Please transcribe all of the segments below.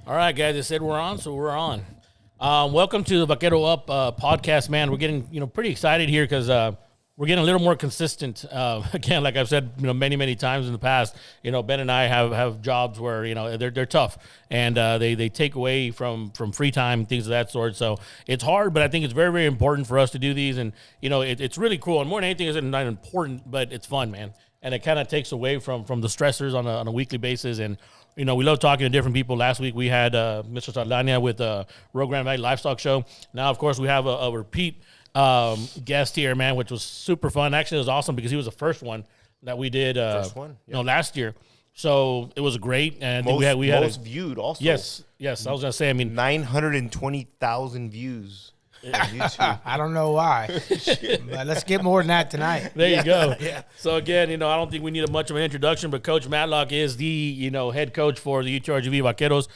All right, guys. They said we're on, so we're on. Welcome to the Vaquero Up podcast, man. We're getting pretty excited here because we're getting a little more consistent. Again, like I've said many times in the past, Ben and I have jobs where they're tough and they take away from free time, things of that sort. So it's hard, but I think it's very important for us to do these, and it's really cool. And more than anything, it's not important, but it's fun, man. And it kind of takes away from the stressors on a weekly basis. And we love talking to different people. Last week we had Mr. Saldana with Rio Grande Valley Livestock Show. Now, of course, we have a repeat guest here, man, which was super fun. Actually, it was awesome because he was the first one that we did last year. So it was great. And most, we had most viewed also. Yes. I was going to say, 920,000 views. YouTube. I don't know why, but let's get more than that tonight. There you go. Yeah. So again, I don't think we need much of an introduction, but Coach Matlock is the head coach for the UTRGV Vaqueros.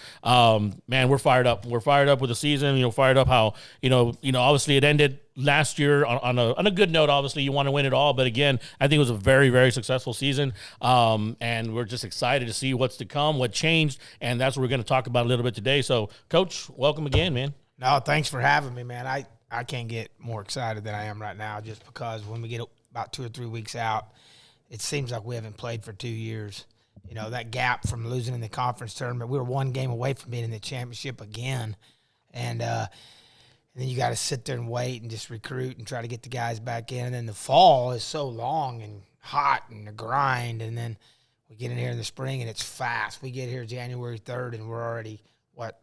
Man, we're fired up. We're fired up with the season. Fired up how obviously it ended last year on a good note. Obviously, you want to win it all, but again, I think it was a very successful season. And we're just excited to see what's to come, what changed, and that's what we're going to talk about a little bit today. So, Coach, welcome again, man. No, thanks for having me, man. I can't get more excited than I am right now just because when we get about 2 or 3 weeks out, it seems like we haven't played for 2 years. That gap from losing in the conference tournament, we were one game away from being in the championship again. And then you got to sit there and wait and just recruit and try to get the guys back in. And then the fall is so long and hot and the grind. And then we get in here in the spring and it's fast. We get here January 3rd and we're already –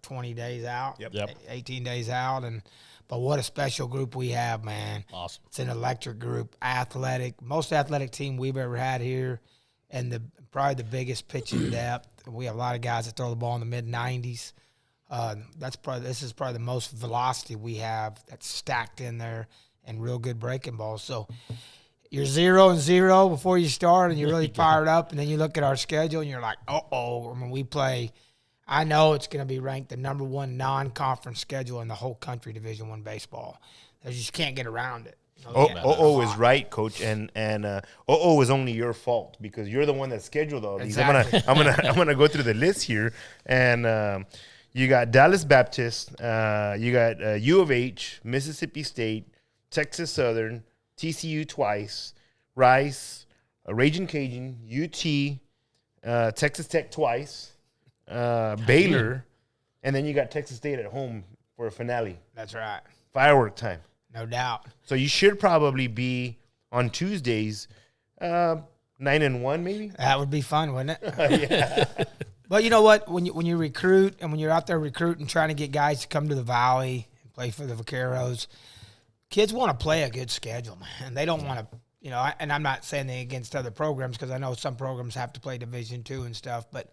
20 days out? Yep. 18 days out. But what a special group we have, man. Awesome. It's an electric group, athletic, most athletic team we've ever had here, and probably the biggest pitching depth. We have a lot of guys that throw the ball in the mid-90s. This is probably the most velocity we have that's stacked in there and real good breaking balls. So you're 0-0 before you start, and you're really fired up, and then you look at our schedule, and you're like, uh-oh. I mean, we play – I know it's going to be ranked the number one non-conference schedule in the whole country, Division I baseball. You just can't get around it. is right, Coach, and is only your fault because you're the one that scheduled all these. Exactly. I'm gonna go through the list here, and you got Dallas Baptist, you got U of H, Mississippi State, Texas Southern, TCU twice, Rice, Ragin' Cajun, UT, Texas Tech twice. Baylor, and then you got Texas State at home for a finale. That's right. Firework time. No doubt. So you should probably be on Tuesdays 9-1 maybe? That would be fun, wouldn't it? Yeah. But you know what? When you recruit and when you're out there recruiting, trying to get guys to come to the Valley and play for the Vaqueros, kids want to play a good schedule, man. They don't want to, and I'm not saying they against other programs because I know some programs have to play Division II and stuff, but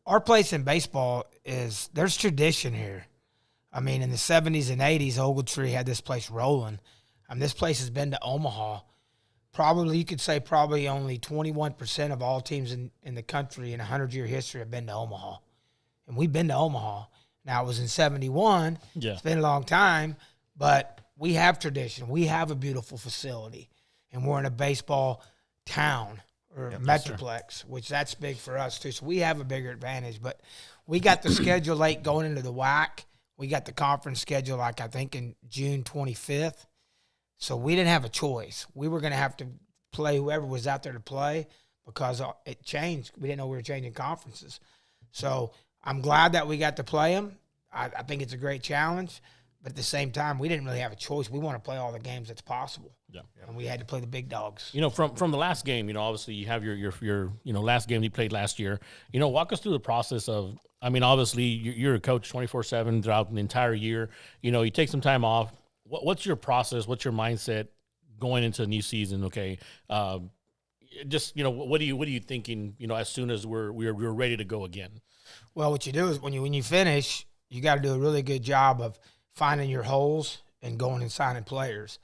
our place in baseball there's tradition here. I mean, in the 70s and 80s, Ogletree had this place rolling. This place has been to Omaha. You could say probably only 21% of all teams in the country in 100-year history have been to Omaha. And we've been to Omaha. Now, it was in 71. Yeah. It's been a long time, but we have tradition. We have a beautiful facility, and we're in a baseball town. Or Metroplex, which that's big for us too. So we have a bigger advantage. But we got the schedule late going into the WAC. We got the conference schedule I think in June 25th. So we didn't have a choice. We were going to have to play whoever was out there to play because it changed. We didn't know we were changing conferences. So I'm glad that we got to play them. I think it's a great challenge. But at the same time, we didn't really have a choice. We want to play all the games that's possible. Yeah. And we had to play the big dogs. From the last game, obviously you have your last game you played last year. Walk us through the process of, obviously you're a coach 24/7 throughout the entire year. You take some time off. What's your process? What's your mindset going into a new season? Okay. What are you thinking, as soon as we're ready to go again? Well, what you do is when you finish, you got to do a really good job of finding your holes and going and signing players.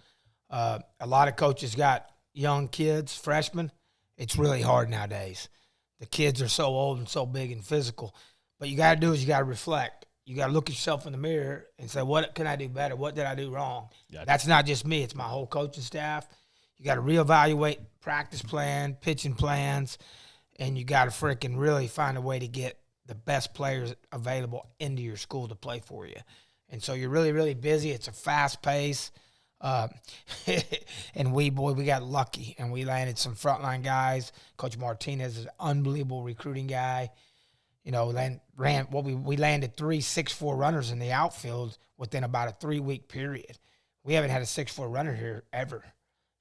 A lot of coaches got young kids, freshmen. It's really hard nowadays. The kids are so old and so big and physical. But you got to do is you got to reflect. You got to look at yourself in the mirror and say, what can I do better? What did I do wrong? Gotcha. That's not just me. It's my whole coaching staff. You got to reevaluate practice plan, pitching plans, and you got to freaking really find a way to get the best players available into your school to play for you. And so you're really, really busy. It's a fast pace. And we got lucky, and we landed some frontline guys. Coach Martinez is an unbelievable recruiting guy. You know, we landed 3 6'4" runners in the outfield within about a 3-week period. We haven't had a 6'4" runner here ever.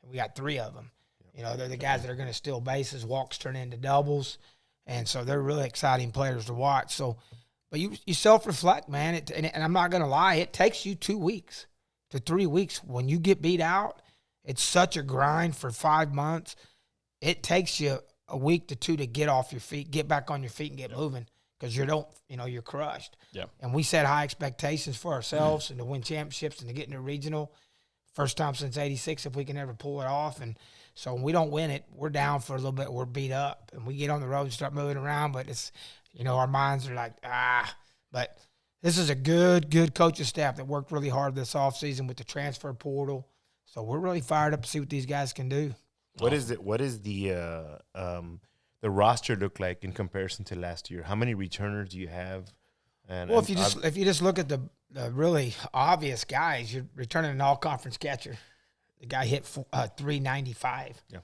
We got 3 of them. You know, they're the guys that are going to steal bases, walks turn into doubles, and so they're really exciting players to watch. So, but you self-reflect, man, and I'm not going to lie, it takes you 2 weeks to 3 weeks. When you get beat out, it's such a grind for 5 months. It takes you a week to 2 to get off your feet, get back on your feet and get moving, because you're crushed. Yeah. And we set high expectations for ourselves and to win championships and to get in a regional. First time since '86 if we can ever pull it off. And so when we don't win it, we're down for a little bit. We're beat up. And we get on the road and start moving around. But it's, our minds are like, But this is a good coaching staff that worked really hard this offseason with the transfer portal. So we're really fired up to see what these guys can do. What is the roster look like in comparison to last year? How many returners do you have? And if you just look at the really obvious guys, you're returning an all-conference catcher. The guy hit 395. Yeah.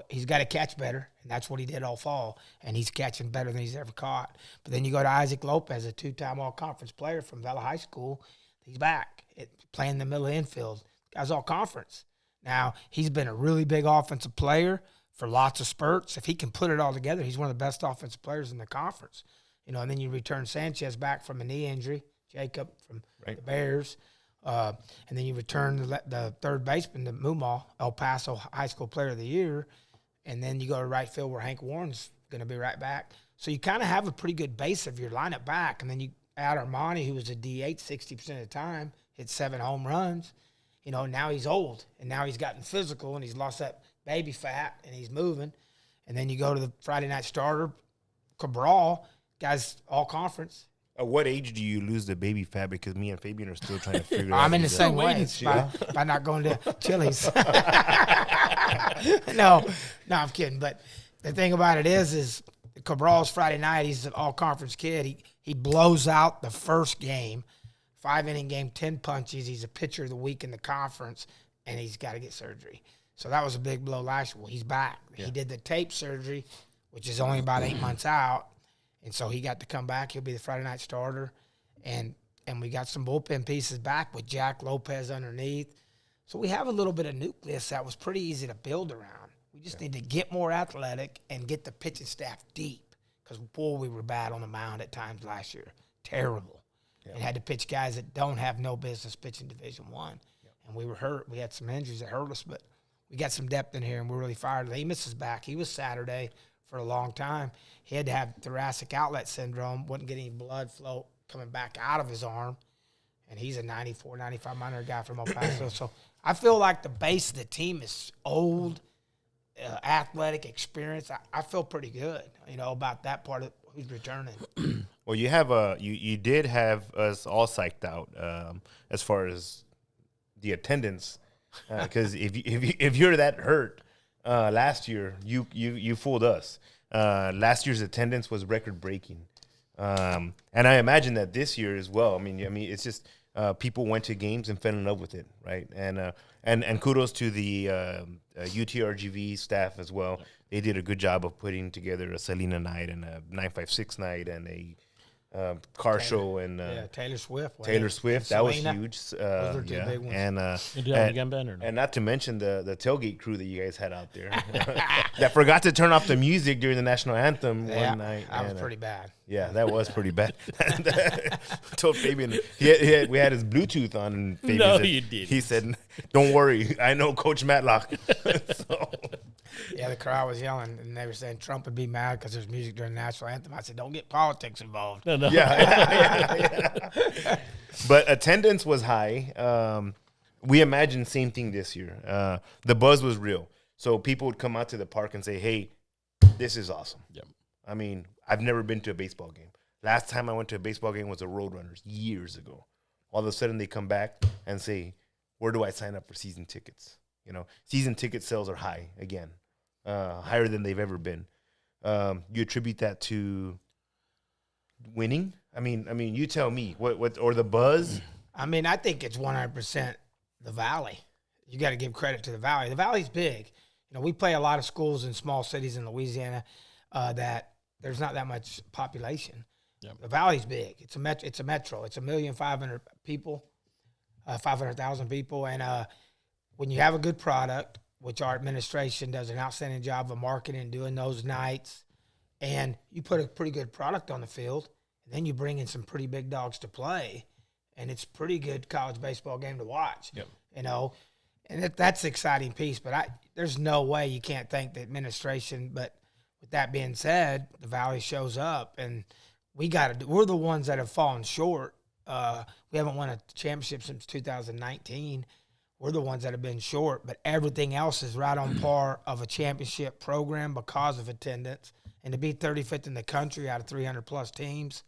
He's got to catch better, and that's what he did all fall, and he's catching better than he's ever caught. But then you go to Isaac Lopez, a 2-time all-conference player from Vela High School. He's back playing in the middle of the infield. Guy's all-conference. Now, he's been a really big offensive player for lots of spurts. If he can put it all together, he's one of the best offensive players in the conference. And then you return Sanchez back from a knee injury, Jacob from the Bears. And then you return the third baseman, the Mumal, El Paso High School Player of the Year. And then you go to right field where Hank Warren's going to be right back. So you kind of have a pretty good base of your lineup back. And then you add Armani, who was a DH 60% of the time, hit 7 home runs. Now he's old, and now he's gotten physical, and he's lost that baby fat, and he's moving. And then you go to the Friday night starter, Cabral, guy's all conference. At what age do you lose the baby fat? Because me and Fabian are still trying to figure out. I'm in the same way. It's by not going to Chili's. No, I'm kidding. But the thing about it is Cabral's Friday night, he's an all-conference kid. He blows out the first game, 5-inning game, 10 punches. He's a pitcher of the week in the conference, and he's got to get surgery. So that was a big blow last year. Well, he's back. Yeah. He did the tape surgery, which is only about 8 months out. And so he got to come back. He'll be the Friday night starter. And we got some bullpen pieces back with Jack Lopez underneath. So we have a little bit of nucleus that was pretty easy to build around. We just need to get more athletic and get the pitching staff deep. Because, boy, we were bad on the mound at times last year. Terrible. Yeah. And had to pitch guys that don't have no business pitching Division I. Yeah. And we were hurt. We had some injuries that hurt us. But we got some depth in here, and we're really fired. Lemus is back. He was Saturday for a long time. He had to have thoracic outlet syndrome, wouldn't get any blood flow coming back out of his arm. And he's a 94, 95 minor guy from El Paso. So I feel like the base of the team is old, athletic, experience. I feel pretty good, about that part of who's returning. Well, you have you did have us all psyched out as far as the attendance, because if you're that hurt last year, you fooled us. Last year's attendance was record breaking, and I imagine that this year as well. I mean, it's just people went to games and fell in love with it, right? And kudos to the UTRGV staff as well. They did a good job of putting together a Selena night and a 956 night and a car show and Taylor Swift. Taylor Swift, that was huge. Those are two big ones. And you do that again, Ben, or no? And not to mention the tailgate crew that you guys had out there that forgot to turn off the music during the national anthem one night. That was pretty bad. Yeah, that was pretty bad. I told Fabian we had his Bluetooth on, and Fabian said, you did. He said, "Don't worry, I know Coach Matlock." So. Yeah, the crowd was yelling, and they were saying Trump would be mad because there's music during the national anthem. I said, don't get politics involved. No. Yeah. But attendance was high. We imagined same thing this year. The buzz was real. So people would come out to the park and say, hey, this is awesome. Yep. I mean, I've never been to a baseball game. Last time I went to a baseball game was the Roadrunners years ago. All of a sudden they come back and say, where do I sign up for season tickets? Season ticket sales are high again. Higher than they've ever been. You attribute that to winning? I mean, you tell me what or the buzz. I mean, I think it's 100% the Valley. You got to give credit to the Valley. The Valley's big. You know, we play a lot of schools in small cities in Louisiana that there's not that much population. Yep. The Valley's big. It's a metro. It's 1,500,000 people, 500,000 people, and when you have a good product, which our administration does an outstanding job of marketing, doing those nights, and you put a pretty good product on the field, and then you bring in some pretty big dogs to play, and it's a pretty good college baseball game to watch. Yep. You know, and that's the exciting piece. But there's no way you can't thank the administration. But with that being said, the Valley shows up, and we're the ones that have fallen short. We haven't won a championship since 2019. We're the ones that have been short, but everything else is right on par of a championship program because of attendance. And to be 35th in the country out of 300-plus teams,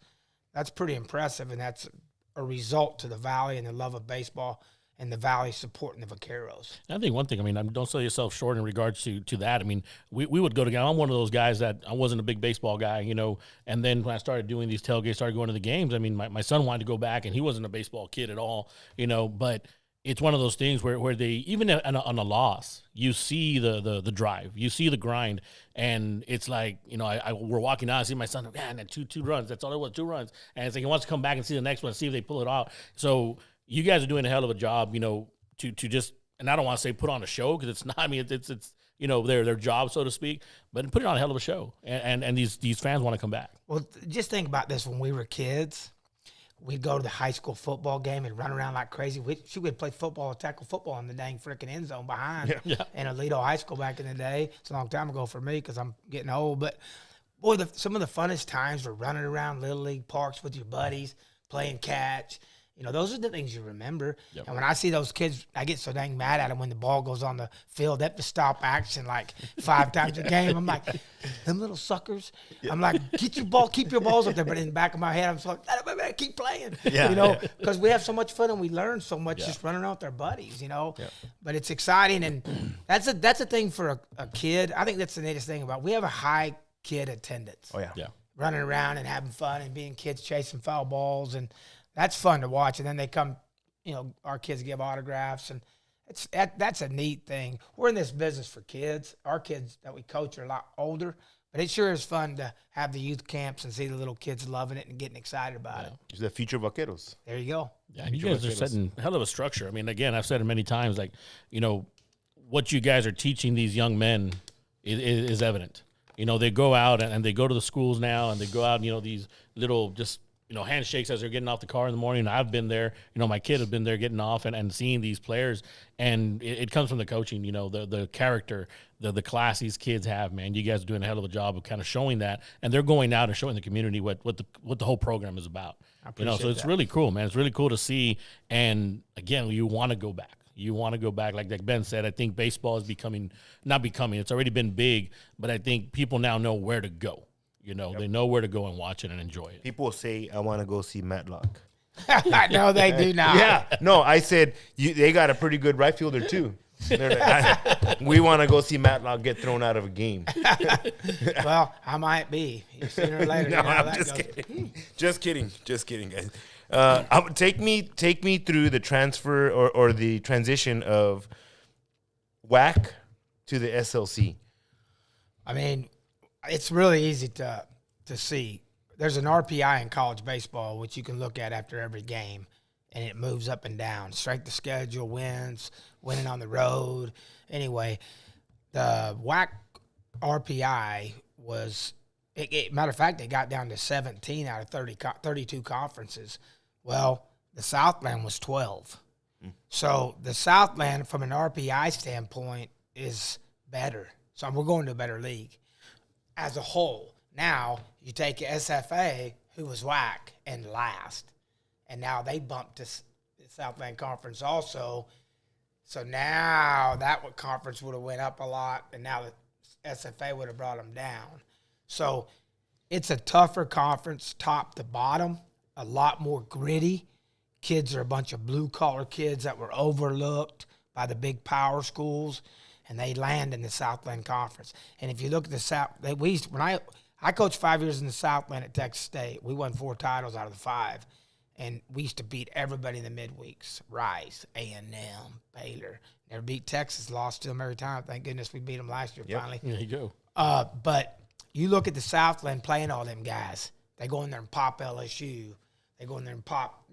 that's pretty impressive, and that's a result to the Valley and the love of baseball and the Valley supporting the Vaqueros. I think one thing, I mean, don't sell yourself short in regards to that. I mean, we would go together. I'm one of those guys that I wasn't a big baseball guy, you know, and then when I started doing these tailgates, started going to the games, I mean, my son wanted to go back, and he wasn't a baseball kid at all, you know, but – it's one of those things where they, even on a loss, you see the drive, you see the grind, and it's like, you know, we're walking out, I see my son, man, two runs, that's all it was, 2 runs, and it's like he wants to come back and see the next one, see if they pull it out. So you guys are doing a hell of a job, you know, to just, and I don't want to say put on a show, because it's not, I mean, it's you know, their job, so to speak, but put it on a hell of a show, and these fans want to come back. Well, just think about this. When we were kids, we'd go to the high school football game and run around like crazy. We'd play football, tackle football in the dang freaking end zone behind in Aledo High School back in the day. It's a long time ago for me because I'm getting old. But, boy, some of the funnest times were running around Little League parks with your buddies, playing catch. You know, those are the things you remember. Yep. And when I see those kids, I get so dang mad at them when the ball goes on the field. They have to stop action like 5 times a game. I'm like, them little suckers. Yeah. I'm like, get your ball, keep your balls up there. But in the back of my head, I'm just like, keep playing. Yeah. You know, because we have so much fun and we learn so much just running around with our buddies, you know. Yeah. But it's exciting. And that's a thing for a kid. I think that's the neatest thing about it. We have a high kid attendance. Oh, yeah. Yeah. Running around and having fun and being kids chasing foul balls, and that's fun to watch. And then they come, you know, our kids give autographs, and that's a neat thing. We're in this business for kids. Our kids that we coach are a lot older, but it sure is fun to have the youth camps and see the little kids loving it and getting excited about it. It's the future Vaqueros. There you go. Yeah, you guys are setting a hell of a structure. I mean, again, I've said it many times, like, you know, what you guys are teaching these young men is evident. You know, they go out and they go to the schools now, and they go out and, you know, these little just, you know, handshakes as they're getting off the car in the morning. I've been there, you know, my kid has been there getting off and seeing these players, and it comes from the coaching, you know, the character, the class these kids have, man. You guys are doing a hell of a job of kind of showing that, and they're going out and showing the community what the whole program is about. You know, so it's really cool, man. It's really cool to see, and again, you want to go back. You want to go back. Like Ben said, I think baseball is it's already been big, but I think people now know where to go. You know, They know where to go and watch it and enjoy it. People say, I want to go see Matlock. No, they do not. Yeah. No, I said, they got a pretty good right fielder, too. Like, we want to go see Matlock get thrown out of a game. Well, I might be. Sooner or later. No, I'm just kidding. Just kidding, guys. Take me through the transfer or the transition of WAC to the SLC. I mean, it's really easy to see. There's an RPI in college baseball, which you can look at after every game, and it moves up and down. Strength of schedule, wins, winning on the road. Anyway, the WAC RPI was, matter of fact, it got down to 17 out of 32 conferences. Well, the Southland was 12. So the Southland, from an RPI standpoint, is better. So we're going to a better league as a whole. Now, you take SFA, who was WAC and last, and now they bumped to the Southland Conference also. So now that conference would have went up a lot, and now the SFA would have brought them down. So it's a tougher conference top to bottom, a lot more gritty. Kids are a bunch of blue-collar kids that were overlooked by the big power schools, and they land in the Southland Conference. And if you look at the South, when I coached 5 years in the Southland at Texas State. We won 4 titles out of the 5. And we used to beat everybody in the midweeks. Rice, A&M, Baylor. Never beat Texas, lost to them every time. Thank goodness we beat them last year finally. There you go. But you look at the Southland playing all them guys. They go in there and pop LSU. They go in there and pop,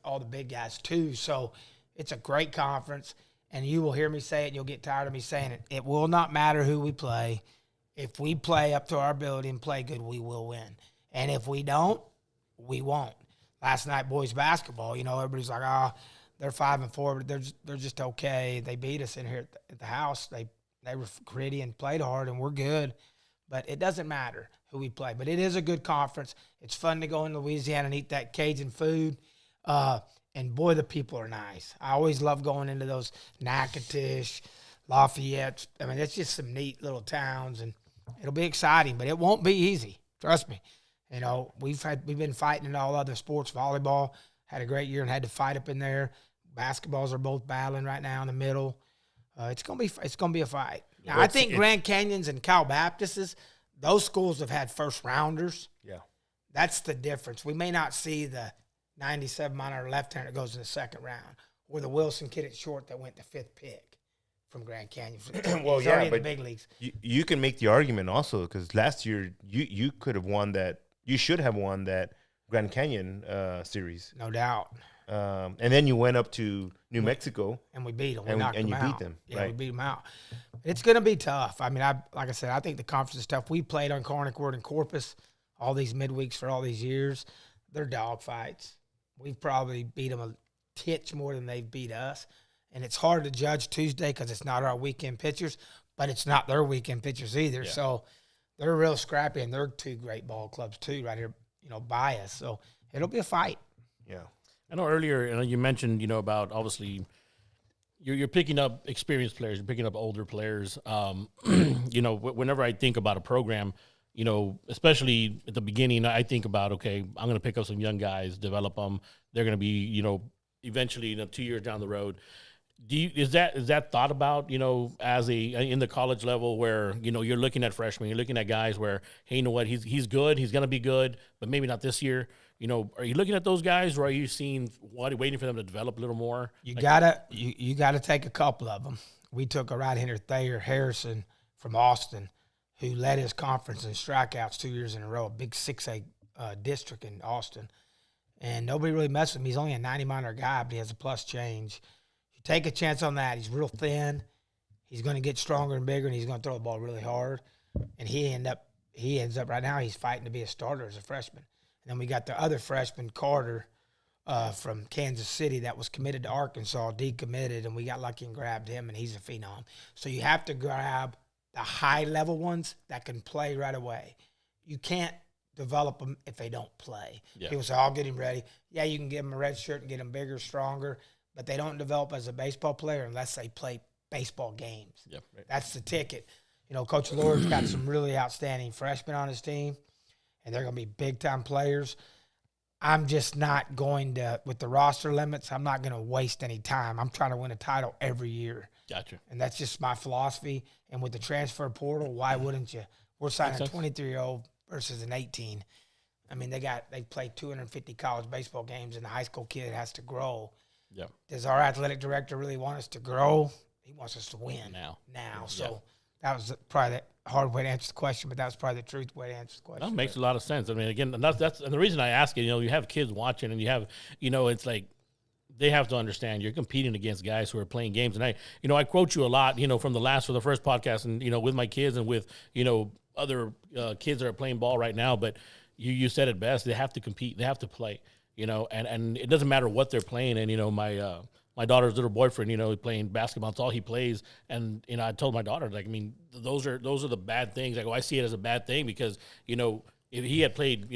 all the big guys too. So it's a great conference. And you will hear me say it, and you'll get tired of me saying it. It will not matter who we play. If we play up to our ability and play good, we will win. And if we don't, we won't. Last night, boys basketball, everybody's like, they're 5-4, but they're just okay. They beat us in here at the house. They were gritty and played hard, and we're good. But it doesn't matter who we play. But it is a good conference. It's fun to go in Louisiana and eat that Cajun food. And, boy, the people are nice. I always love going into those Natchitoches, Lafayette. I mean, it's just some neat little towns, and it'll be exciting. But it won't be easy. Trust me. We've been fighting in all other sports. Volleyball had a great year and had to fight up in there. Basketballs are both battling right now in the middle. It's gonna be a fight. Now, I think Grand Canyons and Cal Baptists, those schools have had first rounders. Yeah, that's the difference. We may not see the 97-mile left-hander that goes in the second round, or the Wilson kid at short that went the 5th pick from Grand Canyon. Well, yeah, but the big leagues. You can make the argument also because last year you could have won that. You should have won that Grand Canyon series. No doubt. And then you went up to New Mexico. And we beat them. And you beat them. Yeah, right? we beat them out. It's going to be tough. I mean, like I said, I think the conference is tough. We played on Carnicord and Corpus all these midweeks for all these years. They're dog fights. We've probably beat them a titch more than they've beat us. And it's hard to judge Tuesday because it's not our weekend pitchers, but it's not their weekend pitchers either. Yeah. So they're real scrappy, and they're 2 great ball clubs too right here, by us. So it'll be a fight. Yeah. I know earlier you mentioned, about obviously you're picking up experienced players, you're picking up older players. Whenever I think about a program, especially at the beginning, I think about, okay, I'm going to pick up some young guys, develop them. They're going to be, eventually, 2 years down the road. Is that thought about, as in the college level where, you're looking at freshmen, you're looking at guys where, hey, you know what, he's good, he's going to be good, but maybe not this year. Are you looking at those guys, or are you waiting for them to develop a little more? You gotta take a couple of them. We took a right-hander, Thayer Harrison from Austin, who led his conference in strikeouts 2 years in a row, a big 6A district in Austin. And nobody really messed with him. He's only a 90-mile guy, but he has a plus change. You take a chance on that. He's real thin. He's going to get stronger and bigger, and he's going to throw the ball really hard. And he ends up right now, he's fighting to be a starter as a freshman. And then we got the other freshman, Carter, from Kansas City that was committed to Arkansas, decommitted, and we got lucky and grabbed him, and he's a phenom. So you have to grab the high-level ones that can play right away. You can't develop them if they don't play. Yeah. People say, I'll get him ready. Yeah, you can give them a red shirt and get them bigger, stronger, but they don't develop as a baseball player unless they play baseball games. Yep. Right. That's the ticket. Coach Lord's got some really outstanding freshmen on his team, and they're going to be big-time players. I'm just not going to, with the roster limits, I'm not going to waste any time. I'm trying to win a title every year. Gotcha. And that's just my philosophy. And with the transfer portal, why wouldn't you? We're signing a 23-year-old versus an 18. I mean, they played 250 college baseball games, and the high school kid has to grow. Yeah. Does our athletic director really want us to grow? He wants us to win now. Yeah. So that was probably the hard way to answer the question, but that was probably the truth way to answer the question. That makes a lot of sense. I mean, again, and that's and the reason I ask it, you have kids watching, and you have, it's like they have to understand you're competing against guys who are playing games. And I quote you a lot, for the first podcast, and with my kids and with other kids that are playing ball right now. But you said it best. They have to compete. They have to play. And it doesn't matter what they're playing. And my daughter's little boyfriend, playing basketball. It's all he plays. And I told my daughter, like, I mean, those are the bad things. Like, I see it as a bad thing because if he had played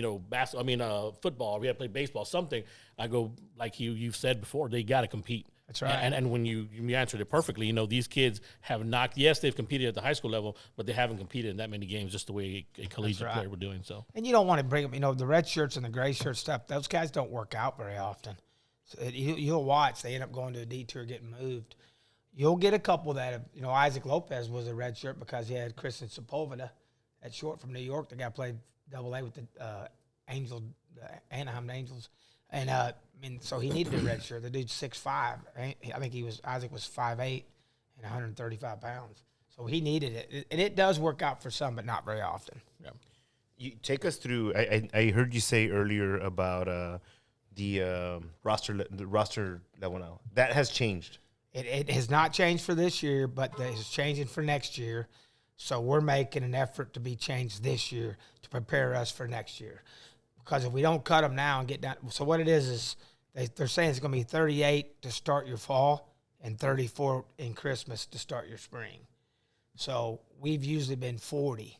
football, if he had played baseball, something, I go, like you've said before, they got to compete. That's right. And when you answered it perfectly, these kids have not. Yes, they've competed at the high school level, but they haven't competed in that many games just the way a collegiate player would doing. So, and you don't want to bring them. The red shirts and the gray shirt stuff. Those guys don't work out very often. So you'll watch. They end up going to a detour, getting moved. You'll get a couple that have. Isaac Lopez was a red shirt because he had Kristen Sepulveda at short from New York. The guy played Double-A with the Anaheim Angels. And, so he needed a red shirt. The dude's 6'5". I think Isaac was 5'8" and 135 pounds. So he needed it. And it does work out for some, but not very often. Yeah. You take us through. I heard you say earlier about the roster that went out. That has changed. It has not changed for this year, but it's changing for next year. So we're making an effort to be changed this year to prepare us for next year. Because if we don't cut them now and get down, so what it is they're saying it's going to be 38 to start your fall and 34 in Christmas to start your spring. So we've usually been 40.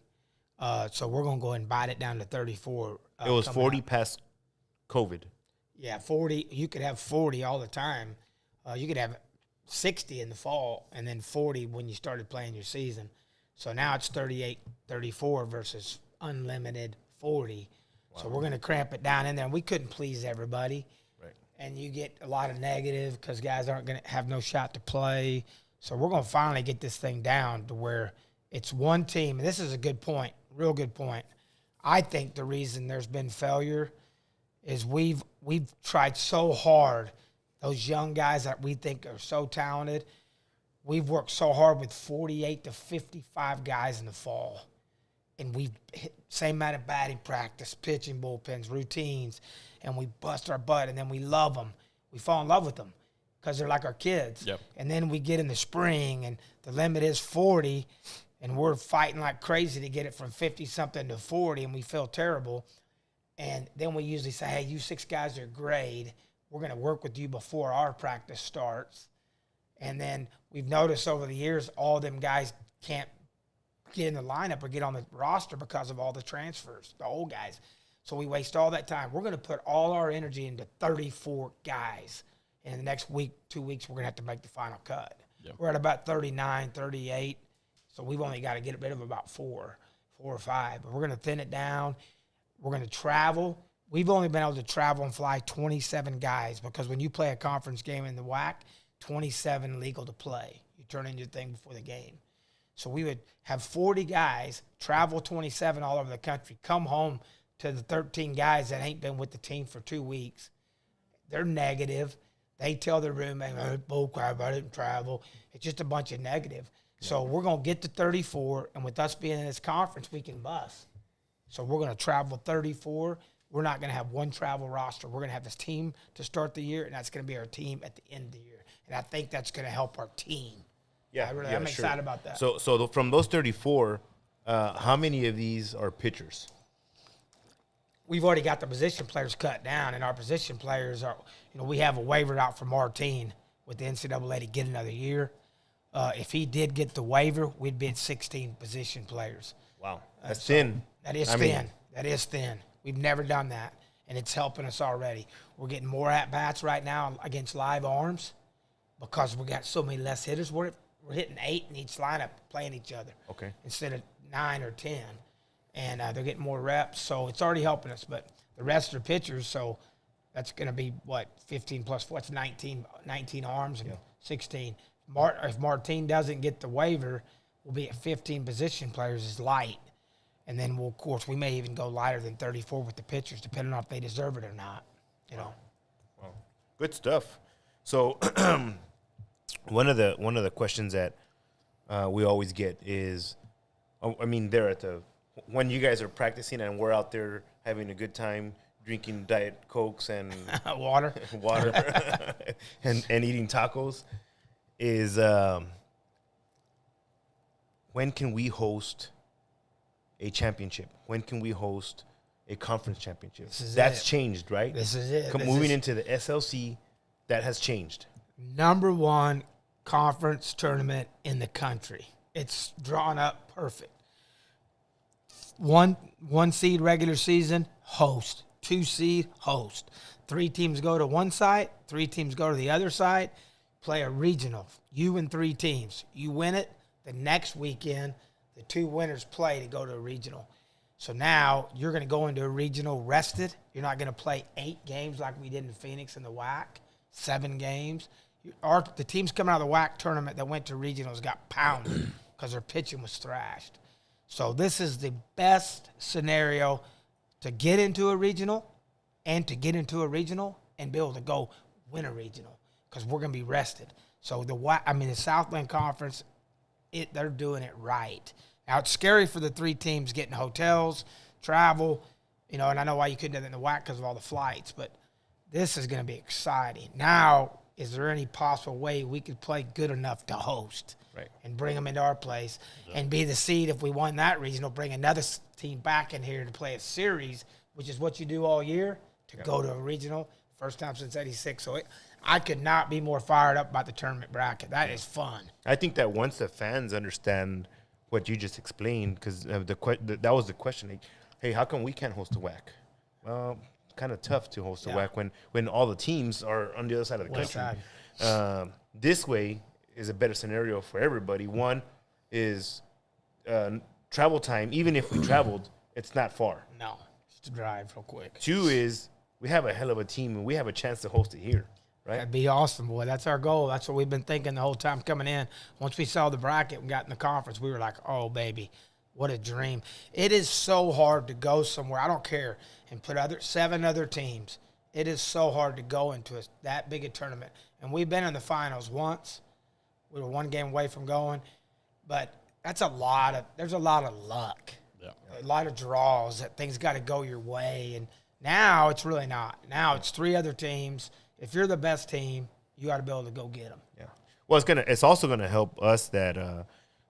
So we're going to go ahead and bite it down to 34. It was 40 past COVID. Yeah, 40. You could have 40 all the time. You could have 60 in the fall and then 40 when you started playing your season. So now it's 38, 34 versus unlimited 40. Wow. So we're going to cramp it down in there. And we couldn't please everybody. Right. And you get a lot of negative because guys aren't going to have no shot to play. So we're going to finally get this thing down to where it's one team. And this is a good point, real good point. I think the reason there's been failure is we've tried so hard. Those young guys that we think are so talented, we've worked so hard with 48 to 55 guys in the fall. And we've hit same amount of batting practice, pitching bullpens, routines, and we bust our butt, and then we love them. We fall in love with them because they're like our kids. Yep. And then we get in the spring, and the limit is 40, and we're fighting like crazy to get it from 50-something to 40, and we feel terrible. And then we usually say, hey, you 6 guys are great. We're going to work with you before our practice starts. And then we've noticed over the years all them guys can't get in the lineup or get on the roster because of all the transfers, the old guys. So we waste all that time. We're going to put all our energy into 34 guys. And in the next week, 2 weeks, we're going to have to make the final cut. Yep. We're at about 39, 38. So we've only got to get rid of about 4 or 5. But we're going to thin it down. We're going to travel. We've only been able to travel and fly 27 guys because when you play a conference game in the WAC, 27 legal to play. You turn in your thing before the game. So we would have 40 guys, travel 27 all over the country, come home to the 13 guys that ain't been with the team for 2 weeks. They're negative. They tell their roommate, bull crap, I didn't travel. It's just a bunch of negative. Yeah. So we're going to get to 34, and with us being in this conference, we can bust. So we're going to travel 34. We're not going to have one travel roster. We're going to have this team to start the year, and that's going to be our team at the end of the year. And I think that's going to help our team. Yeah, I'm excited about that. So from those 34, how many of these are pitchers? We've already got the position players cut down, and our position players are, we have a waiver out for Martin with the NCAA to get another year. If he did get the waiver, we'd be at 16 position players. Wow, that's thin. That is thin. That is thin. We've never done that, and it's helping us already. We're getting more at-bats right now against live arms because we got so many less hitters. We're hitting 8 in each lineup playing each other. Okay. Instead of 9 or 10. And they're getting more reps, so it's already helping us. But the rest are pitchers, so that's going to be, 15 plus 4? That's 19 arms and 16. If Martin doesn't get the waiver, we'll be at 15 position players is light. And then, of course, we may even go lighter than 34 with the pitchers, depending on if they deserve it or not, Wow. Good stuff. So one of the questions that we always get is, they're when you guys are practicing and we're out there having a good time drinking Diet Cokes and water and eating tacos, is when can we host a championship? When can we host a conference championship? That's changed, right? This is it. Moving into the SLC, that has changed. Number 1 conference tournament in the country. It's drawn up perfect. One seed regular season, host. 2 seed, host. 3 teams go to one side, 3 teams go to the other side, play a regional. You and 3 teams. You win it, the next weekend, the 2 winners play to go to a regional. So now you're going to go into a regional rested. You're not going to play 8 games like we did in Phoenix in the WAC, 7 games. The teams coming out of the WAC tournament that went to regionals got pounded because their pitching was thrashed. So this is the best scenario to get into a regional and to get into a regional and be able to go win a regional because we're going to be rested. So the Southland Conference, they're doing it right. Now, it's scary for the 3 teams getting hotels, travel, and I know why you couldn't do that in the WAC because of all the flights, but this is going to be exciting. Now, is there any possible way we could play good enough to host and bring them into our place and be the seed if we won that regional, bring another team back in here to play a series, which is what you do all year, to go to a regional, first time since 86. So I could not be more fired up about the tournament bracket. That is fun. I think that once the fans understand what you just explained, because that was the question. Like, hey, how come we can't host a WAC? Well, kind of tough to host a WAC when all the teams are on the other side of the country. This way is a better scenario for everybody. One is travel time. Even if we traveled, it's not far. No, just to drive real quick. 2 is we have a hell of a team, and we have a chance to host it here. Right? That'd be awesome, boy. That's our goal. That's what we've been thinking the whole time coming in. Once we saw the bracket and got in the conference, we were like, oh, baby, what a dream. It is so hard to go somewhere. I don't care. And put 7 other teams. It is so hard to go into that big a tournament. And we've been in the finals once. We were 1 game away from going. But there's a lot of luck. Yeah. A lot of draws that things got to go your way. And now it's really not. Now it's 3 other teams. If you're the best team, you got to be able to go get them. Yeah. Well, it's also gonna help us that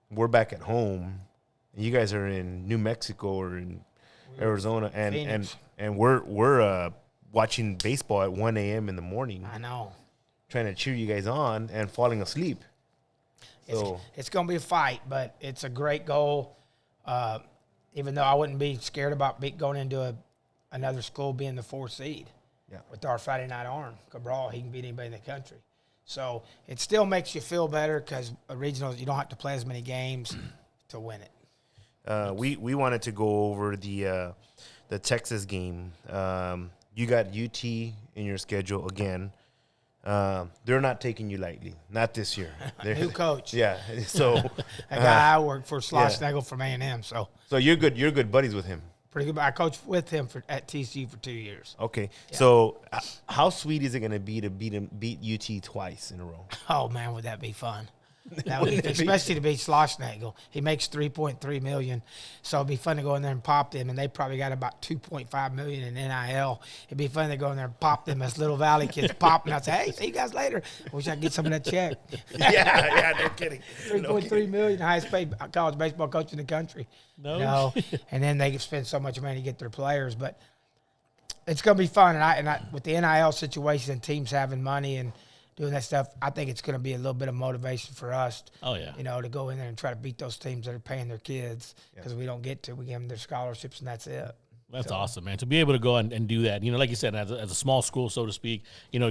we're back at home, and you guys are in New Mexico or in Arizona, and we're watching baseball at 1 a.m. in the morning. I know. Trying to cheer you guys on and falling asleep. It's gonna be a fight, but it's a great goal. Even though I wouldn't be scared about going into another school being the 4th seed. Yeah. With our Friday night arm, Cabral, he can beat anybody in the country. So it still makes you feel better because regionals, you don't have to play as many games to win it. We wanted to go over the Texas game. You got UT in your schedule again. They're not taking you lightly. Not this year. New coach. Yeah. So a guy I worked for, Schlossnagel from A&M. So you're good. You're good buddies with him. Pretty good. I coached with him at TCU for 2 years. Okay. Yeah. So how sweet is it going to be to beat UT twice in a row? Oh, man, would that be fun? That would be, especially to beat Schlossnagel. He makes $3.3 million, so it'd be fun to go in there and pop them. And they probably got about $2.5 million in NIL. It'd be fun to go in there and pop them as Little Valley kids pop. And I'd say, hey, see you guys later. Wish I could get some of that check. yeah, no kidding. $3.3 million, highest paid college baseball coach in the country. No. And then they spend so much money to get their players, but it's going to be fun. And I with the NIL situation and teams having money and doing that stuff, I think it's going to be a little bit of motivation for us. Oh, yeah. To go in there and try to beat those teams that are paying their kids because we don't get to. We give them their scholarships, and that's it. That's awesome, man. To be able to go and do that, like you said, as a small school, so to speak,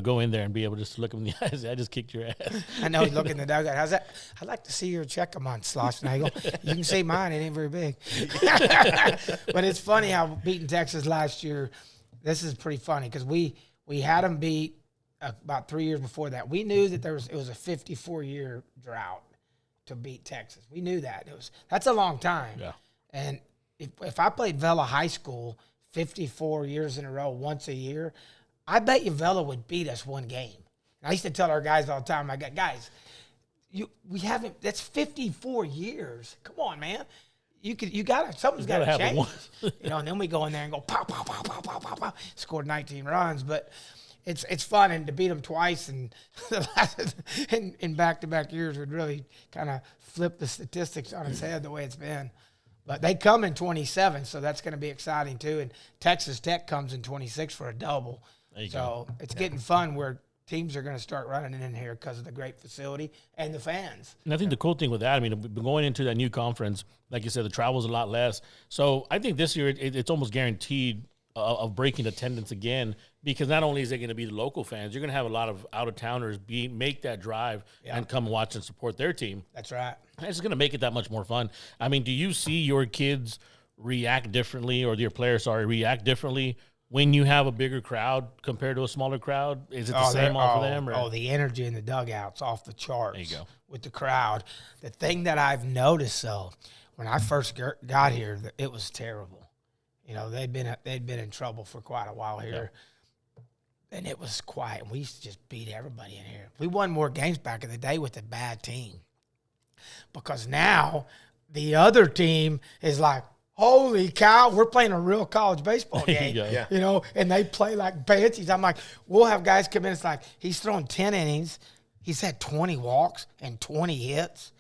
go in there and be able to just look them in the eyes. I just kicked your ass. I know he's looking in the dugout. How's that? I'd like to see your check a month, Schlossnagel. You can see mine. It ain't very big. But it's funny how beating Texas last year, this is pretty funny because we had them beat about 3 years before that. We knew that it was a 54-year drought to beat Texas. We knew that. That's a long time. Yeah. And if I played Vela High School 54 years in a row once a year, I bet you Vela would beat us 1 game. And I used to tell our guys all the time, guys, that's 54 years. Come on, man. Something's got to change. And then we go in there and go pow, pow, pow, pow, pow, pow, pow, scored 19 runs. But it's fun, and to beat them twice and in back-to-back years would really kind of flip the statistics on its head the way it's been. But they come in 27, so that's going to be exciting too. And Texas Tech comes in 26 for a double. So it's getting fun where teams are going to start running in here because of the great facility and the fans. And I think the cool thing with that, going into that new conference, like you said, the travel's a lot less. So I think this year it's almost guaranteed of breaking attendance again, because not only is it going to be the local fans, you're going to have a lot of out-of-towners make that drive and come watch and support their team. That's right. And it's going to make it that much more fun. Do you see your kids react differently, or your players, react differently when you have a bigger crowd compared to a smaller crowd? Is it the same off of them? Or? The energy in the dugout's off the charts. There you go. With the crowd. The thing that I've noticed, though, when I first got here, it was terrible. You know, they'd been in trouble for quite a while here, and it was quiet. We used to just beat everybody in here. We won more games back in the day with a bad team, because now the other team is like, holy cow, we're playing a real college baseball game. You know, and they play like banshees. I'm like, we'll have guys come in. It's like, he's thrown 10 innings. He's had 20 walks and 20 hits.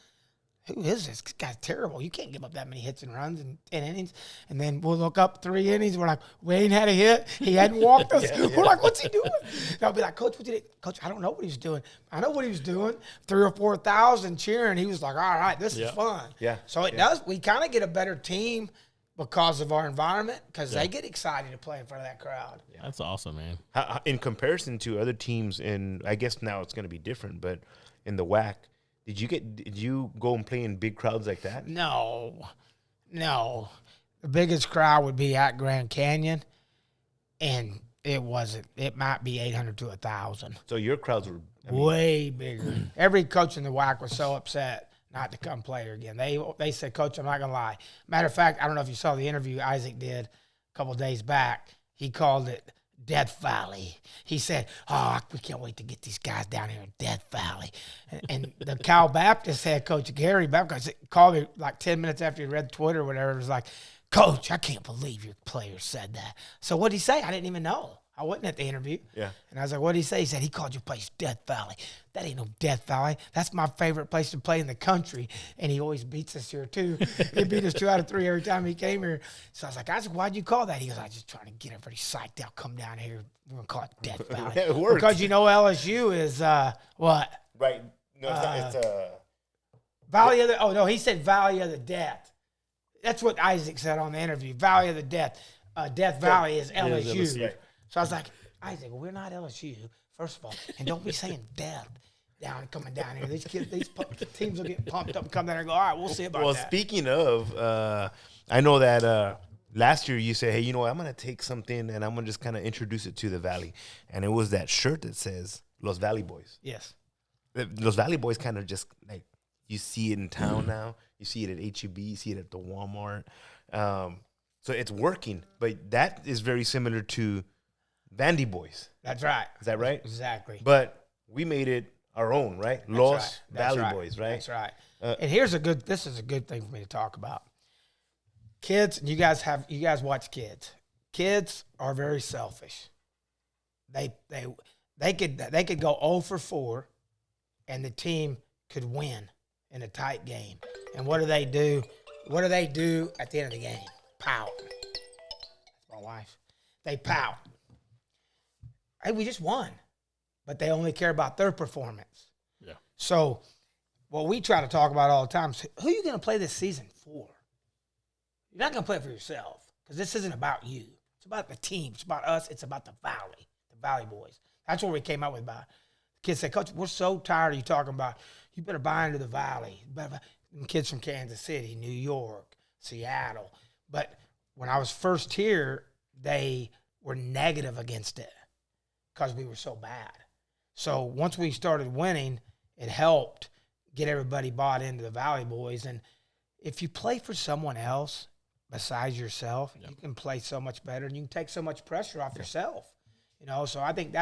Who is this? This guy's terrible. You can't give up that many hits and runs in 10 innings. And then we'll look up 3 innings. We're like, we ain't had a hit. He hadn't walked us. We're like, what's he doing? And I'll be like, Coach, what did he? Coach, I don't know what he was doing. I know what he was doing. 3,000 or 4,000 cheering. He was like, all right, this is fun. So it does. We kind of get a better team because of our environment, because they get excited to play in front of that crowd. That's awesome, man. In comparison to other teams, I guess now it's going to be different, but in the WAC, did you go and play in big crowds like that? No. The biggest crowd would be at Grand Canyon, and it wasn't. It might be 800 to 1,000. So your crowds were way bigger. Every coach in the WAC was so upset not to come play here again. They said, Coach, I'm not going to lie. Matter of fact, I don't know if you saw the interview Isaac did a couple of days back. He called it Death Valley. He said, we can't wait to get these guys down here in Death Valley. And the Cal Baptist head coach, Gary Baptist, called me like 10 minutes after he read Twitter or whatever. It was like, Coach, I can't believe your player said that. So what did he say? I didn't even know. I wasn't at the interview. Yeah. And I was like, what did he say? He said, he called your place Death Valley. That ain't no Death Valley. That's my favorite place to play in the country. And he always beats us here, too. He beat us 2 out of 3 every time he came here. So I was like, Isaac, why'd you call that? He goes, I was just trying to get everybody psyched out. Come down here. We're going to call it Death Valley. It works. Because you know LSU is what? Right. No, it's Valley of the – oh, no, he said Valley of the Death. That's what Isaac said on the interview. Valley of the Death. Death Valley is LSU. Right. So I was like, Isaac, we're not LSU, first of all, and don't be saying death coming down here. These teams will get pumped up and come down and go, all right, we'll see about that. Well, speaking of, I know that last year you said, hey, you know what, I'm going to take something and I'm going to just kind of introduce it to the Valley. And it was that shirt that says Los Valley Boys. Yes. Los Valley Boys kind of just like, you see it in town now. You see it at HEB. You see it at the Walmart. So it's working. But that is very similar to Vandy Boys. That's right. Is that right? Exactly. But we made it our own, right? Los Valley Boys, right? That's right. And this is a good thing for me to talk about. Kids, and you guys watch kids. Kids are very selfish. They could go 0 for 4 and the team could win in a tight game. And what do they do? What do they do at the end of the game? Pout. That's my wife. They pout. Hey, we just won. But they only care about their performance. Yeah. So what we try to talk about all the time is, who are you going to play this season for? You're not going to play it for yourself, because this isn't about you. It's about the team. It's about us. It's about the Valley Boys. That's what we came up with. The kids say, Coach, we're so tired of you talking about, you better buy into the Valley. Kids from Kansas City, New York, Seattle. But when I was first here, they were negative against it because we were so bad. So once we started winning, it helped get everybody bought into the Valley Boys. And if you play for someone else besides yourself, you can play so much better, and you can take so much pressure off yourself. You know, so I think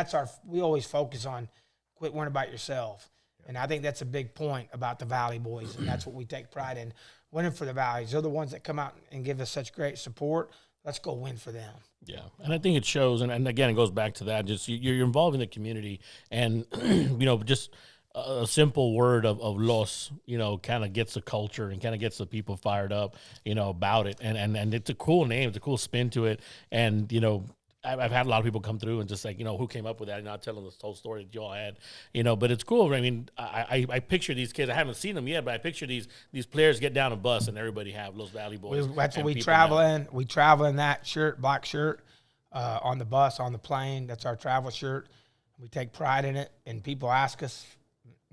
we always focus on quit worrying about yourself. And I think that's a big point about the Valley Boys, and that's what we take pride in, winning for the Valleys. They're the ones that come out and give us such great support. Let's go win for them. Yeah, and I think it shows, and again, it goes back to that. Just you're involved in the community, and just a simple word of los, kind of gets the culture and kind of gets the people fired up, about it, and it's a cool name, it's a cool spin to it, and I've had a lot of people come through and just like, who came up with that, and not telling this whole story that you all had, but it's cool. I mean, I picture these kids. I haven't seen them yet, but I picture these players get down a bus and everybody have Los Valley Boys. That's what we travel in. We travel in that shirt, black shirt, on the bus, on the plane. That's our travel shirt. We take pride in it, and people ask us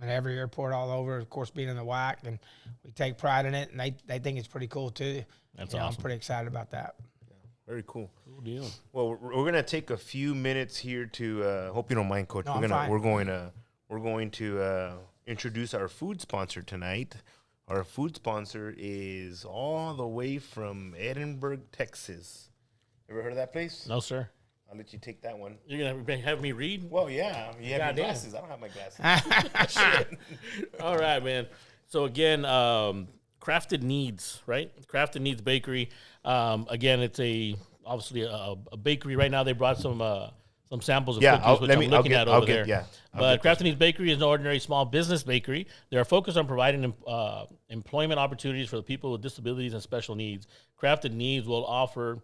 at every airport all over, of course, being in the WAC, and we take pride in it, and they think it's pretty cool too. That's awesome. I'm pretty excited about that. Very cool. Cool deal. Well, we're gonna take a few minutes here to. Hope you don't mind, Coach. No, We're going to introduce our food sponsor tonight. Our food sponsor is all the way from Edinburgh, Texas. Ever heard of that place? No, sir. I'll let you take that one. You're going to have me read? Well, yeah. You have your Goddamn. glasses. I don't have my glasses. All right, man. So, again, Crafted Needs, right? Crafted Needs Bakery. Again, it's obviously a bakery. Right now, they brought some samples of cookies, which I'm looking at over there. But Crafted Needs Bakery is an ordinary small business bakery. They are focused on providing employment opportunities for the people with disabilities and special needs. Crafted Needs will offer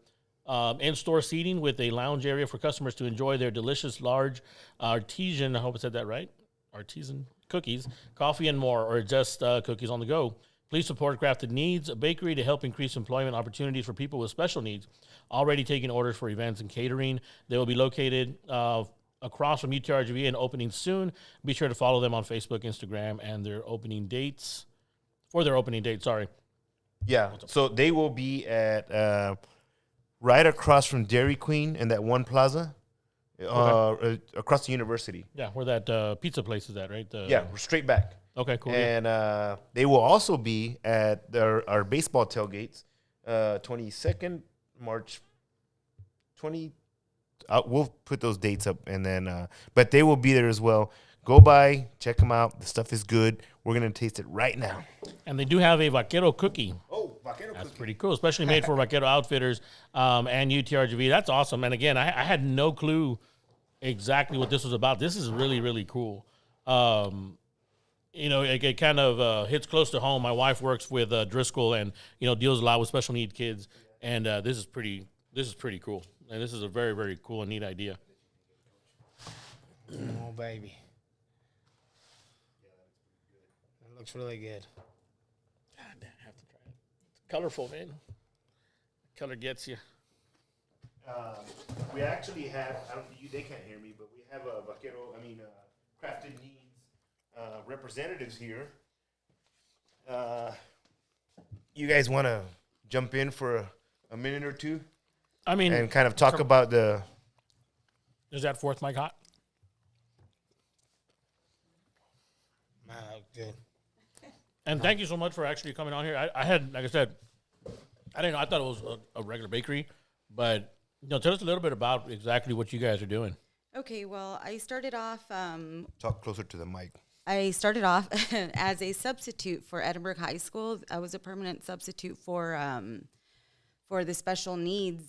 in-store seating with a lounge area for customers to enjoy their delicious, large artisan, I hope I said that right, artisan cookies, coffee, and more, or just cookies on the go. Please support Crafted Needs, a bakery to help increase employment opportunities for people with special needs. Already taking orders for events and catering. They will be located across from UTRGV and opening soon. Be sure to follow them on Facebook, Instagram, and their opening dates. Sorry. Yeah, so they will be at right across from Dairy Queen in that one plaza, across the university. Yeah, where that pizza place is at, right? Yeah, straight back. Okay, cool. And they will also be at our baseball tailgates, 22nd, March 20. We'll put those dates up, and then, but they will be there as well. Go by, check them out. The stuff is good. We're going to taste it right now. And they do have a Vaquero cookie. Oh, Vaquero That's cookie. pretty cool, especially made for Vaquero outfitters and UTRGV. That's awesome. And again, I had no clue exactly what this was about. This is really, really cool. It kind of hits close to home. My wife works with Driscoll and, deals a lot with special need kids. And this is pretty cool. And this is a very, very cool and neat idea. Oh, baby. That looks really good. God damn, I have to try it. It's colorful, man. Color gets you. We actually have, they can't hear me, but we have a Crafted Needs representatives here. You guys want to jump in for a minute or two? And kind of talk about the... Is that fourth mic hot? Good. And thank you so much for actually coming on here. I had, like I said, I didn't know. I thought it was a regular bakery, but tell us a little bit about exactly what you guys are doing. Okay, well, I started off. Talk closer to the mic. I started off as a substitute for Edinburgh High School. I was a permanent substitute for the special needs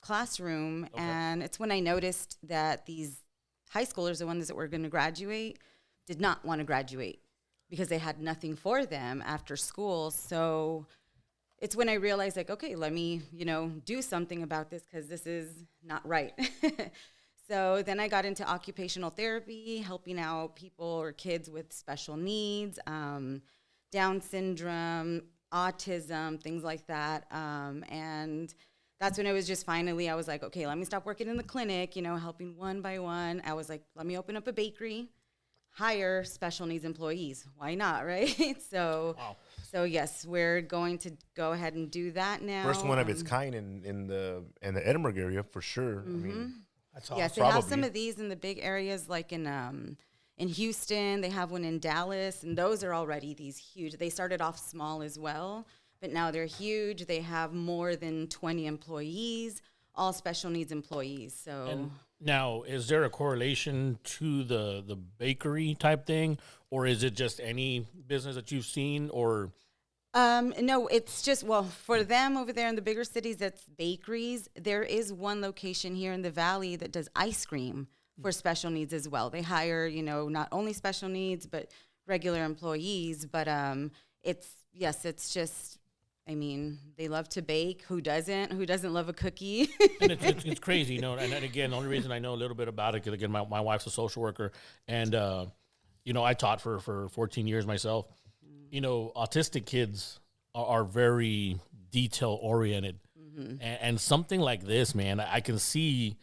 classroom, and it's when I noticed that these high schoolers, the ones that were going to graduate, did not want to graduate because they had nothing for them after school. So it's when I realized, okay, let me, do something about this because this is not right. So then I got into occupational therapy, helping out people or kids with special needs, Down syndrome, autism, things like that. And that's when it was just finally, I was like, okay, let me stop working in the clinic, helping one by one. I was like, let me open up a bakery, hire special needs employees. Why not, right? So yes, we're going to go ahead and do that now. First one of its kind in the Edinburgh area for sure. Mm-hmm. I mean, that's awesome. Yes, they have some of these in the big areas, like in Houston. They have one in Dallas, and those are already these huge. They started off small as well, but now they're huge. They have more than 20 employees, all special needs employees. So. And now, is there a correlation to the bakery type thing, or is it just any business that you've seen, or? No, it's just, for them over there in the bigger cities, that's bakeries. There is one location here in the valley that does ice cream for special needs as well. They hire, not only special needs, but regular employees. But it's just, they love to bake. Who doesn't? Who doesn't love a cookie? And it's crazy, And again, the only reason I know a little bit about it, because again, my wife's a social worker, and I taught for 14 years myself. Autistic kids are very detail oriented, and something like this, man, I can see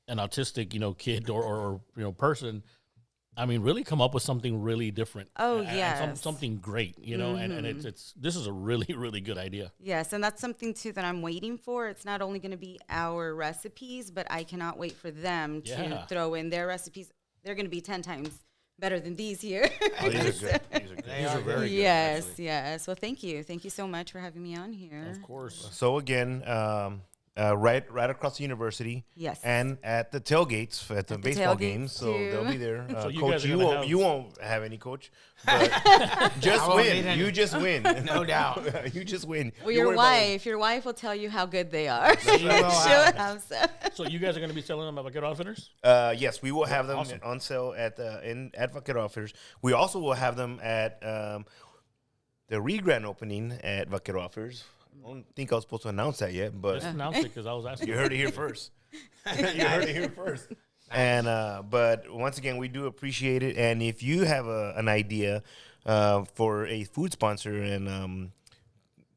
an autistic, kid or person. Really come up with something really different. Oh, yes. And something great, and this is a really, really good idea. Yes, and that's something, too, that I'm waiting for. It's not only going to be our recipes, but I cannot wait for them to throw in their recipes. They're going to be 10 times better than these here. Oh, these are good. They are very good. Yes, actually. yes. Well, thank you so much for having me on here. Of course. So again, right across the university. Yes. And at the tailgates at the baseball tailgates, games, so too. they'll be there. So you Coach, guys are you gonna won't have- you won't have any, Coach. But just I won't need win. any. You just win. No doubt. You just win. Well, You your worry about- your wife will tell you how good they are. She will She'll have- have some. So you guys are going to be selling them at Vaquero Outfitters? Yes, we will have them Awesome. on sale at Vaquero Outfitters. We also will have them at the re-grand opening at Vaquero Outfitters. I don't think I was supposed to announce that yet, but Just announce it because I was asking. you heard it here first. You heard it here first. And but once again, we do appreciate it. And if you have an idea for a food sponsor, and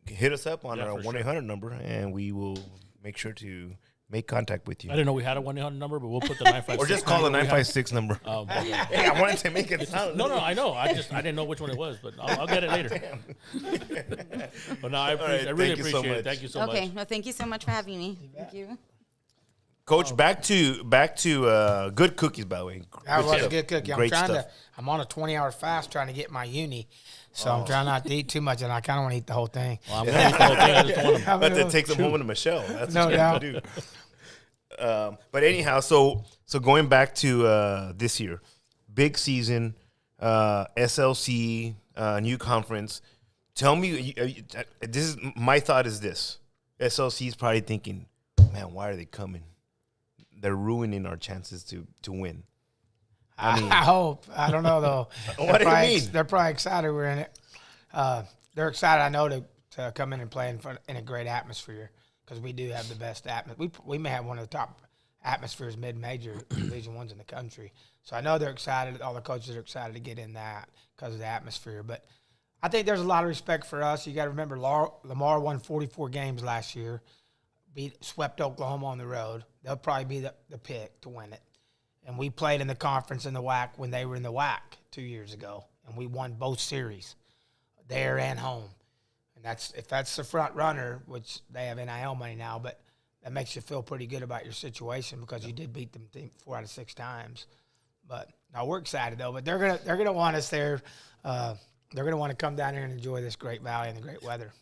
hit us up on Yeah, our for 1-800 number, and we will make sure to make contact with you. I didn't know we had a 1-800 number, but we'll put the 956. Or just call the number we have. 956 number. Okay. Hey, I wanted to make it sound. No, I know. I didn't know which one it was, but I'll get it later. But no, I right, really thank you so appreciate it. much. Thank you so Okay. much. Well, thank you so much for having me. Thank you. Coach, back to good cookies, by the way. That was a stuff. good cookie. Great stuff. I'm on a 20-hour fast trying to get my uni. So I'm trying not to eat too much, and I kind of want to eat the whole thing. Well, I'm going to eat the whole thing. I just don't want to. But to take some home to Michelle. That's No what you have to do. But anyhow, so going back to this year, big season, SLC, new conference. Tell me, this is my thought is this: SLC is probably thinking, man, why are they coming? They're ruining our chances to win. I hope. I don't know, though. What do you mean? They're probably excited we're in it. They're excited, I know, to come in and play in a great atmosphere because we do have the best atmosphere. We may have one of the top atmospheres mid-major Division Ones in the country. So I know they're excited. All the coaches are excited to get in that because of the atmosphere. But I think there's a lot of respect for us. You got to remember, Lamar won 44 games last year, swept Oklahoma on the road. They'll probably be the pick to win it. And we played in the conference in the WAC when they were in the WAC 2 years ago, and we won both series, there and home. And if that's the front runner, which they have NIL money now, but that makes you feel pretty good about your situation because you did beat them 4 out of 6 times. But no, we're excited though. But they're gonna want us there. They're gonna want to come down here and enjoy this great valley and the great weather.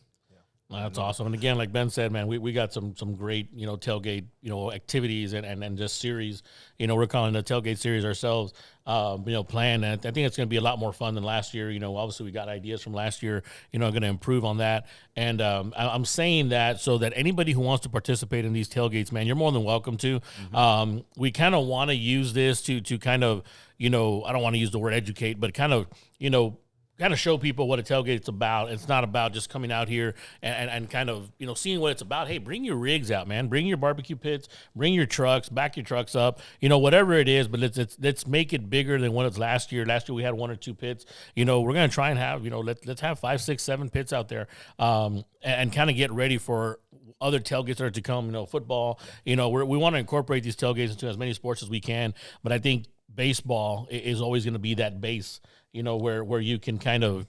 Well, that's awesome. And again, like Ben said, man, we got some great, tailgate, activities and just series. We're calling the tailgate series ourselves, plan. And I think it's going to be a lot more fun than last year. Obviously we got ideas from last year, going to improve on that. And I'm saying that so that anybody who wants to participate in these tailgates, man, you're more than welcome to. Mm-hmm. We kind of want to use this to kind of, I don't want to use the word educate, but kind of show people what a tailgate's about. It's not about just coming out here and kind of, seeing what it's about. Hey, bring your rigs out, man. Bring your barbecue pits, bring your trucks, back your trucks up, whatever it is, but let's make it bigger than what it's last year. Last year we had 1 or 2 pits. We're going to try and have, let's have 5, 6, 7 pits out there, and kind of get ready for other tailgates that are to come, football. We want to incorporate these tailgates into as many sports as we can, but I think baseball is always going to be that base, where you can kind of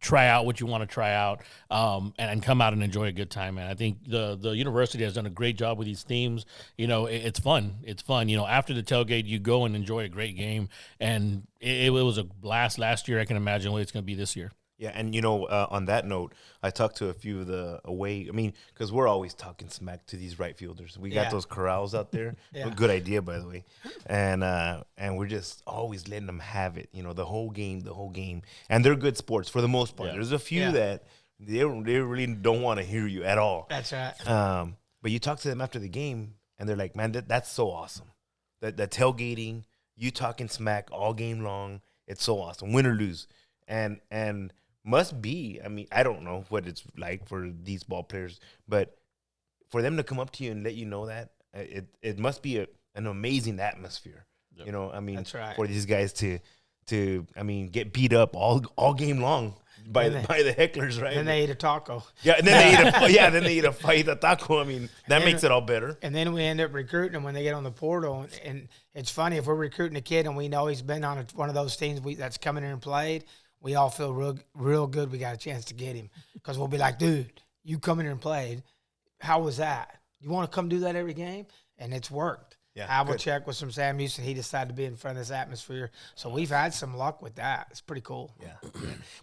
try out what you want to try out, and come out and enjoy a good time, man. I think the university has done a great job with these themes. It's fun. It's fun. After the tailgate, you go and enjoy a great game, and it was a blast last year. I can imagine what it's going to be this year. Yeah, and on that note, I talked to a few of the away. I mean, because we're always talking smack to these right fielders. We got those corrals out there. Yeah. Good idea, by the way. And we're just always letting them have it. The whole game. And they're good sports for the most part. Yeah. There's a few that they really don't want to hear you at all. That's right. But you talk to them after the game, and they're like, "Man, that's so awesome. That tailgating, you talking smack all game long. It's so awesome, win or lose." And must be, I mean, I don't know what it's like for these ball players, but for them to come up to you and let you know that, it must be an amazing atmosphere. Yep. I mean, That's right. for these guys to get beat up all game long by the hecklers, right? Then they eat a taco. Yeah, and then they eat a fajita taco. I mean, that makes it all better. And then we end up recruiting them when they get on the portal. And it's funny, if we're recruiting a kid and we know he's been on one of those teams that's come in here and played, we all feel real good we got a chance to get him. Because we'll be like, dude, you come in here and played. How was that? You want to come do that every game? And it's worked. Havlicek with some Sam Houston. He decided to be in front of this atmosphere. So we've had some luck with that. It's pretty cool. Yeah.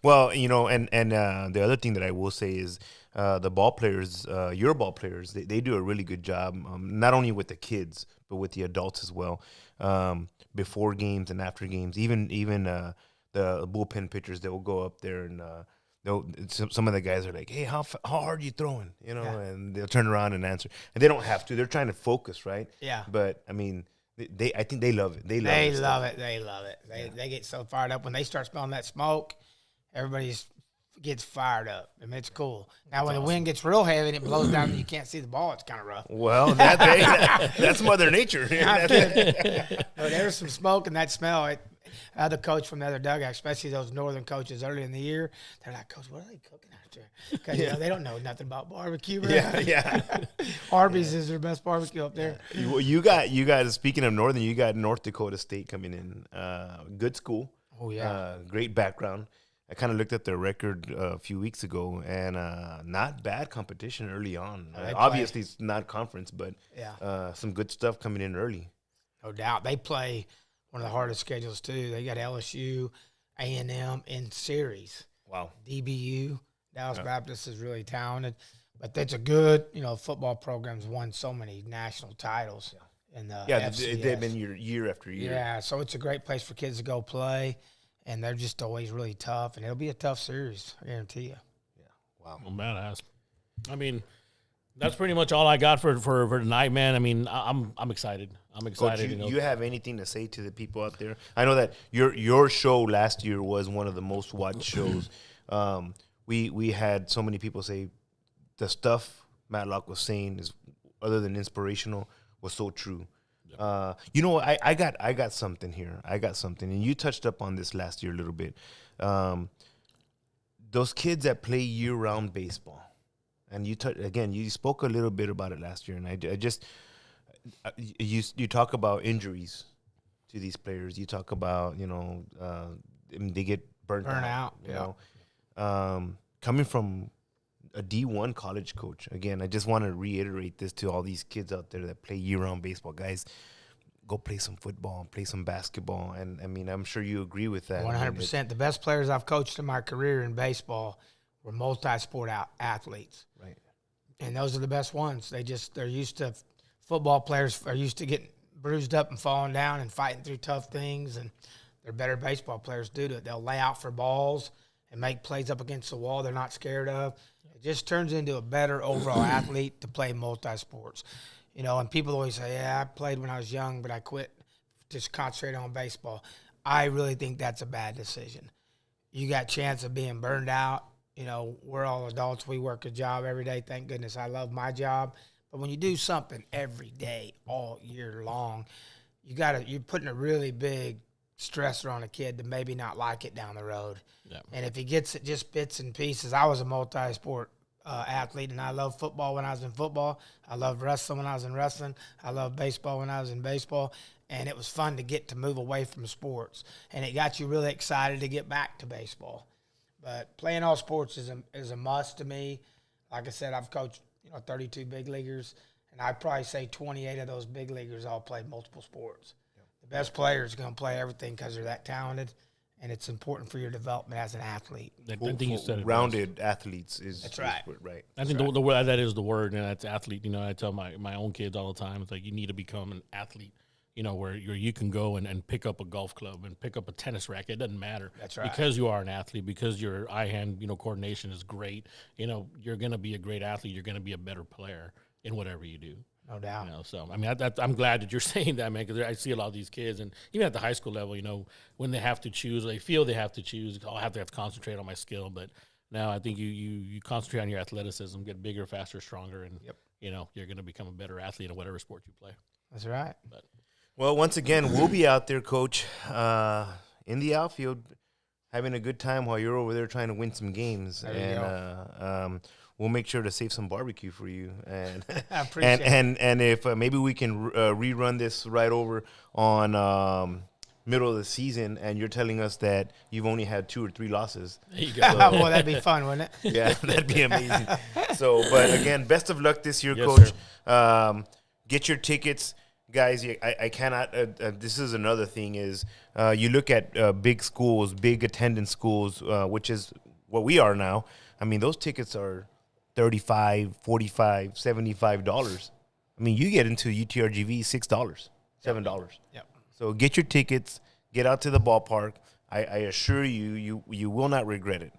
Well, you know, and the other thing that I will say is the ball players, your ball players, they do a really good job, not only with the kids, but with the adults as well, before games and after games. Even the bullpen pitchers that will go up there and some of the guys are like, hey, how hard are you throwing? You know, and they'll turn around and answer. And they don't have to. They're trying to focus, right? Yeah. But, I mean, I think they love it. They love it. They love it. They get so fired up. When they start smelling that smoke, everybody gets fired up. I mean, it's cool. Now, when the wind gets real heavy and it blows down and you can't see the ball, it's kind of rough. Well, that's Mother Nature. But there's some smoke and that smell. The coach from the other dugout, especially those northern coaches early in the year, they're like, Coach, what are they cooking out there? Because you know, they don't know nothing about barbecue. Right? Yeah. Arby's is their best barbecue up there. You got. Speaking of northern, you got North Dakota State coming in. Good school. Oh yeah. Great background. I kind of looked at their record a few weeks ago, and not bad competition early on. Obviously, it's not conference, but some good stuff coming in early. No doubt. They play one of the hardest schedules, too. They got LSU, A&M in series. Wow. DBU, Dallas Baptist is really talented. But that's a good, football program's won so many national titles. In the FCS. They've been year after year. Yeah, so it's a great place for kids to go play. And they're just always really tough. And it'll be a tough series, I guarantee you. Yeah. Wow. Well, badass. I mean, that's pretty much all I got for tonight, man. I mean, I'm excited. I'm excited. Coach, you have anything to say to the people out there? I know that your show last year was one of the most watched shows. We had so many people say the stuff Matlock was saying is, other than inspirational, was so true. I got something here. I got something, and you touched up on this last year a little bit. Those kids that play year-round baseball, and you spoke a little bit about it last year, and you talk about injuries to these players. You talk about they get burnt out. You know, coming from a D1 college coach. Again, I just want to reiterate this to all these kids out there that play year-round baseball. Guys, go play some football, play some basketball. And, I mean, I'm sure you agree with that. 100%. The best players I've coached in my career in baseball were multi-sport athletes. Right. And those are the best ones. They're used to – football players are used to getting bruised up and falling down and fighting through tough things, and they're better baseball players due to it. They'll lay out for balls and make plays up against the wall they're not scared of. It just turns into a better overall athlete to play multi-sports. And people always say, I played when I was young, but I quit, just concentrated on baseball. I really think that's a bad decision. You got a chance of being burned out. We're all adults. We work a job every day. Thank goodness I love my job. But when you do something every day, all year long, you're putting a really big stressor on a kid to maybe not like it down the road. Yeah. And if he gets it just bits and pieces, I was a multi-sport athlete, and I loved football when I was in football. I loved wrestling when I was in wrestling. I loved baseball when I was in baseball. And it was fun to get to move away from sports. And it got you really excited to get back to baseball. But playing all sports is a must to me. Like I said, I've coached 32 big leaguers, and I'd probably say 28 of those big leaguers all played multiple sports. Yep. The best players are going to play everything because they're that talented, and it's important for your development as an athlete. I think you said it rounded athletes is that's right. Right. I think the word that is the word, and that's athlete. I tell my own kids all the time, it's like you need to become an athlete. Where you can go and pick up a golf club and pick up a tennis racket. It doesn't matter. That's right. Because you are an athlete, because your eye-hand, coordination is great, you're going to be a great athlete. You're going to be a better player in whatever you do. No doubt. So, I mean, I'm glad that you're saying that, man, because I see a lot of these kids, and even at the high school level, when they have to choose, they feel they have to choose, I'll have to concentrate on my skill. But now I think you concentrate on your athleticism, get bigger, faster, stronger, and, you're going to become a better athlete in whatever sport you play. That's right. But well, once again, we'll be out there, Coach, in the outfield, having a good time while you're over there trying to win some games. And we'll make sure to save some barbecue for you. And I appreciate it. And if maybe we can rerun this right over on middle of the season, and you're telling us that you've only had 2 or 3 losses. There you go. Well, that'd be fun, wouldn't it? Yeah, that'd be amazing. So, but again, best of luck this year, Yes, Coach. sir. Get your tickets. Guys, I cannot. This is another thing is you look at big schools, big attendance schools, which is what we are now. I mean, those tickets are $35, $45, $75. I mean, you get into UTRGV $6, $7. Yep. So get your tickets, get out to the ballpark. I assure you will not regret it.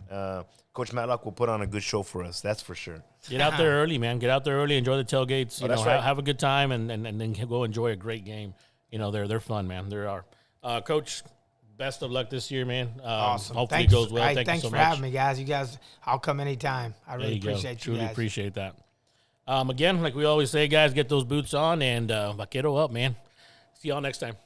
Coach Matlock will put on a good show for us. That's for sure. Get out there early, man. Get out there early. Enjoy the tailgates. You know, that's right. have a good time, and then go enjoy a great game. You know, they're fun, man. They are. Coach, best of luck this year, man. Awesome. Hopefully Thanks. it goes well. Hey, Thank thanks you so for much. having me, guys. You guys, I'll come anytime. I really appreciate you Truly guys. appreciate that. Again, like we always say, guys, get those boots on and Vaquero up, man. See y'all next time.